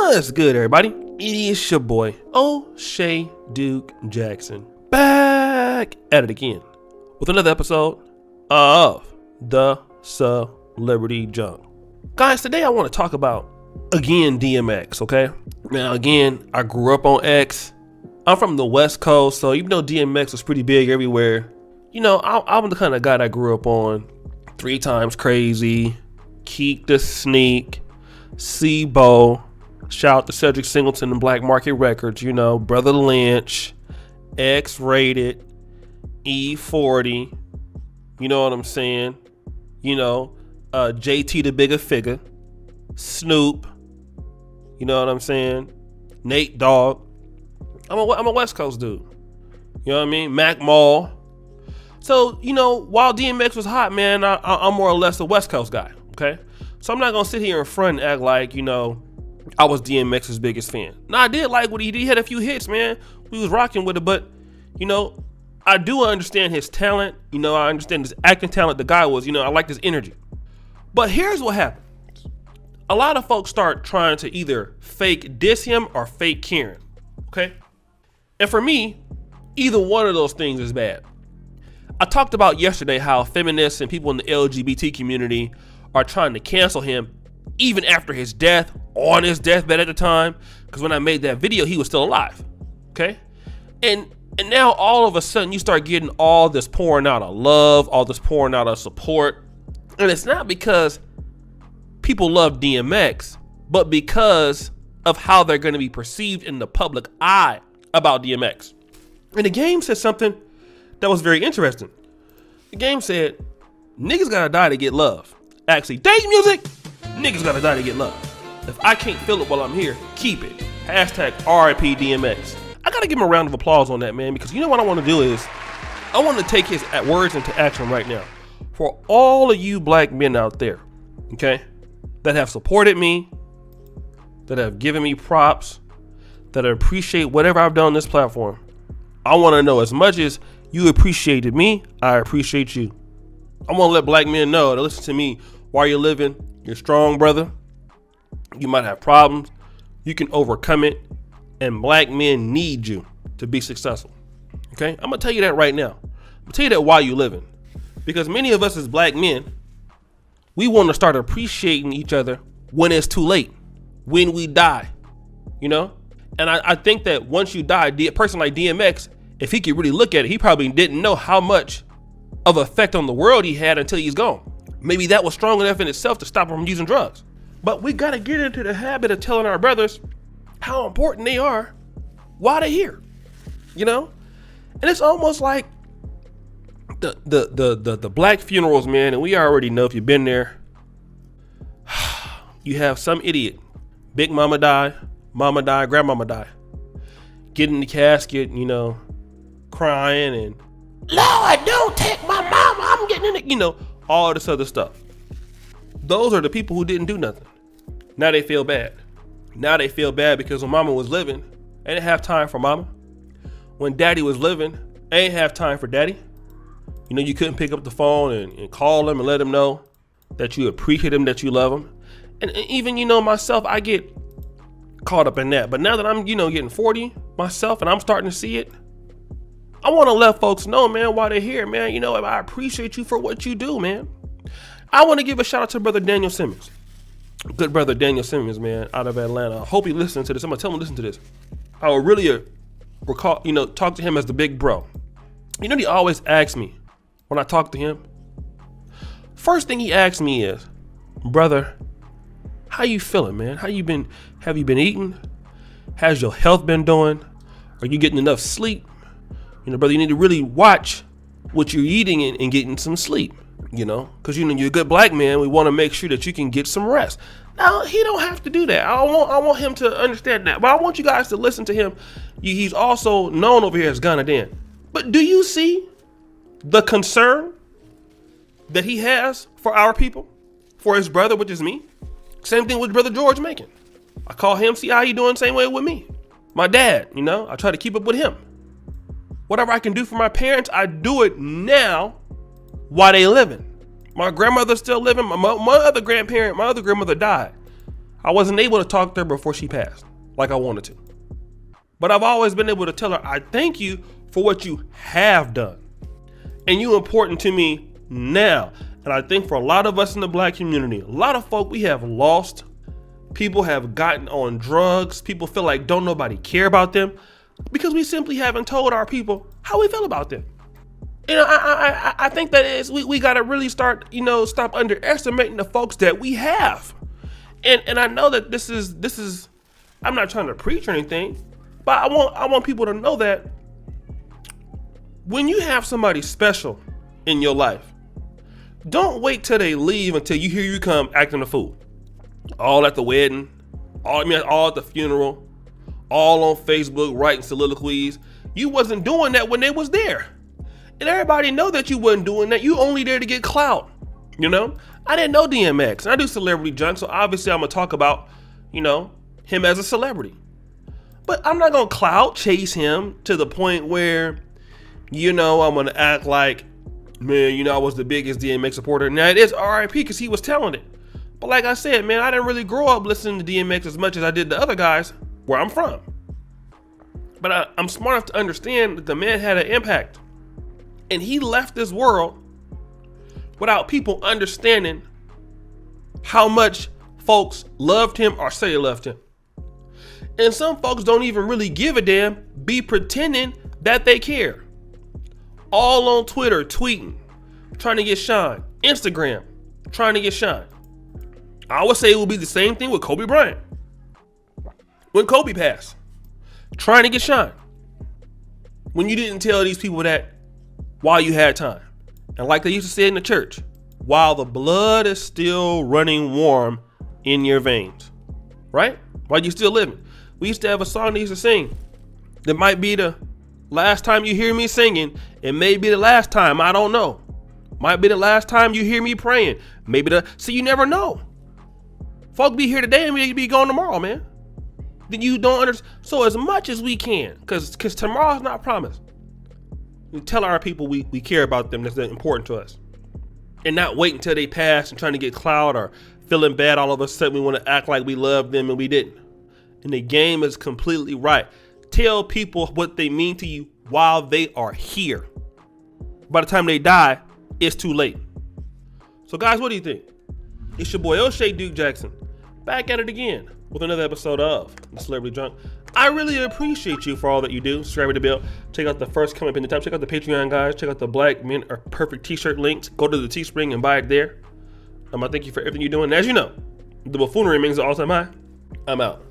What's good, everybody? It is your boy, O'Shea Duke Jackson, back at it again with another episode of The Celebrity Junk. Guys, today I want to talk about, again, DMX, okay? Now, again, I grew up on X. I'm from the West Coast, so even though DMX was pretty big everywhere, you know, I'm the kind of guy that grew up on 3 Times Crazy, Keek the Sneak, C-Bo, shout out to Cedric Singleton and Black Market Records, you know, Brother Lynch, X-Rated, E40, you know what I'm saying? You know, JT the Bigger Figure, Snoop, you know what I'm saying? Nate Dogg. I'm a West Coast dude. You know what I mean? Mac Mall. So, you know, while DMX was hot, man, I'm more or less a West Coast guy, okay? So I'm not going to sit here in front and act like, you know, I was DMX's biggest fan. Now, I did like what he did. He had a few hits, man. We was rocking with it, but, you know, I do understand his talent. You know, I understand his acting talent. The guy was, you know, I like his energy. But here's what happened. A lot of folks start trying to either fake diss him or fake Karen, okay? And for me, either one of those things is bad. I talked about yesterday how feminists and people in the LGBT community are trying to cancel him even after his death, on his deathbed at the time, because when I made that video, he was still alive, okay? And now all of a sudden you start getting all this pouring out of love, all this pouring out of support, and it's not because people love DMX, but because of how they're going to be perceived in the public eye about DMX. And the game said something that was very interesting. The game said, niggas gotta die to get love. Actually, thank music, niggas gotta die to get love. If I can't feel it while I'm here, keep it. Hashtag RIP DMX. I gotta give him a round of applause on that, man, because you know what I want to do is, I want to take his words into action right now. For all of you black men out there, okay, that have supported me, that have given me props, that appreciate whatever I've done on this platform, I want to know, as much as you appreciated me, I appreciate you. I want to let black men know to listen to me while you're living. You're strong, brother. You might have problems. You can overcome it. And black men need you to be successful. Okay? I'm going to tell you that right now. I'm going to tell you that while you're living. Because many of us as black men, we want to start appreciating each other when it's too late. When we die. You know? And I think that once you die, a person like DMX, if he could really look at it, he probably didn't know how much of effect on the world he had until he's gone. Maybe that was strong enough in itself to stop him from using drugs. But we got to get into the habit of telling our brothers how important they are while they're here, you know? And it's almost like the black funerals, man, and we already know if you've been there, you have some idiot, big mama die, grandmama die, get in the casket, you know, crying and, Lord, don't take my mama, I'm getting in it, you know, all this other stuff. Those are the people who didn't do nothing. Now they feel bad. Now they feel bad because when mama was living, they didn't have time for mama. When daddy was living, they didn't have time for daddy. You know, you couldn't pick up the phone and call them and let them know that you appreciate them, that you love them. And even, you know, myself, I get caught up in that. But now that I'm, you know, getting 40 myself and I'm starting to see it, I want to let folks know, man, while they're here, man, you know, I appreciate you for what you do, man. I want to give a shout out to brother Daniel Simmons. Good brother Daniel Simmons, man, out of Atlanta. I hope he listens to this. I'm going to tell him to listen to this. I would really recall, you know, talk to him as the big bro. You know, he always asks me when I talk to him. First thing he asks me is, brother, how you feeling, man? Have you been eating? How's your health been doing? Are you getting enough sleep? You know, brother, you need to really watch what you're eating and getting some sleep, you know, because, you know, you're a good black man. We want to make sure that you can get some rest. Now, he don't have to do that. I want him to understand that. But I want you guys to listen to him. He's also known over here as Ghana Dan. But do you see the concern that he has for our people, for his brother, which is me? Same thing with brother George Macon. I call him, see how he doing, same way with me. My dad, you know, I try to keep up with him. Whatever I can do for my parents, I do it now while they living. My grandmother's still living. My other grandmother died. I wasn't able to talk to her before she passed like I wanted to. But I've always been able to tell her, I thank you for what you have done. And you important to me now. And I think for a lot of us in the black community, a lot of folk we have lost. People have gotten on drugs. People feel like don't nobody care about them because we simply haven't told our people how we feel about them. You know, I think that is we got to really start, stop underestimating the folks that we have. And I know that this is I'm not trying to preach or anything, but I want people to know that when you have somebody special in your life, don't wait till they leave until you hear you come acting a fool. All at the wedding, all at the funeral, all on Facebook writing soliloquies. You wasn't doing that when they was there. And everybody know that you wasn't doing that. You only there to get clout. I didn't know DMX. And I do celebrity junk, so obviously I'm gonna talk about, him as a celebrity. But I'm not gonna clout chase him to the point where, I'm gonna act like, man, I was the biggest DMX supporter. Now it is RIP because he was talented. But like I said, man, I didn't really grow up listening to DMX as much as I did the other guys where I'm from. But I'm smart enough to understand that the man had an impact. And he left this world without people understanding how much folks loved him or say they loved him. And some folks don't even really give a damn, be pretending that they care. All on Twitter, tweeting, trying to get shine. Instagram, trying to get shine. I would say it would be the same thing with Kobe Bryant. When Kobe passed, trying to get shine. When you didn't tell these people that while you had time. And like they used to say in the church, while the blood is still running warm in your veins. Right? While you're still living. We used to have a song they used to sing. That might be the last time you hear me singing. It may be the last time. I don't know. Might be the last time you hear me praying. So you never know. Folk be here today and they be gone tomorrow, man. Then you don't understand. So as much as we can, because tomorrow's not promised. We tell our people we care about them. That's important to us. And not wait until they pass and trying to get clout or feeling bad all of a sudden we want to act like we love them and we didn't. And the game is completely right. Tell people what they mean to you while they are here. By the time they die, it's too late. So guys, what do you think? It's your boy O'Shea Duke Jackson, back at it again with another episode of The Celebrity Drunk. I really appreciate you for all that you do. Subscribe to the bell. Check out the first comment in the top. Check out the Patreon, guys. Check out the Black Men Are Perfect t-shirt links. Go to the Teespring and buy it there. I thank you for everything you're doing. And as you know, the buffoonery remains at all-time high. I'm out.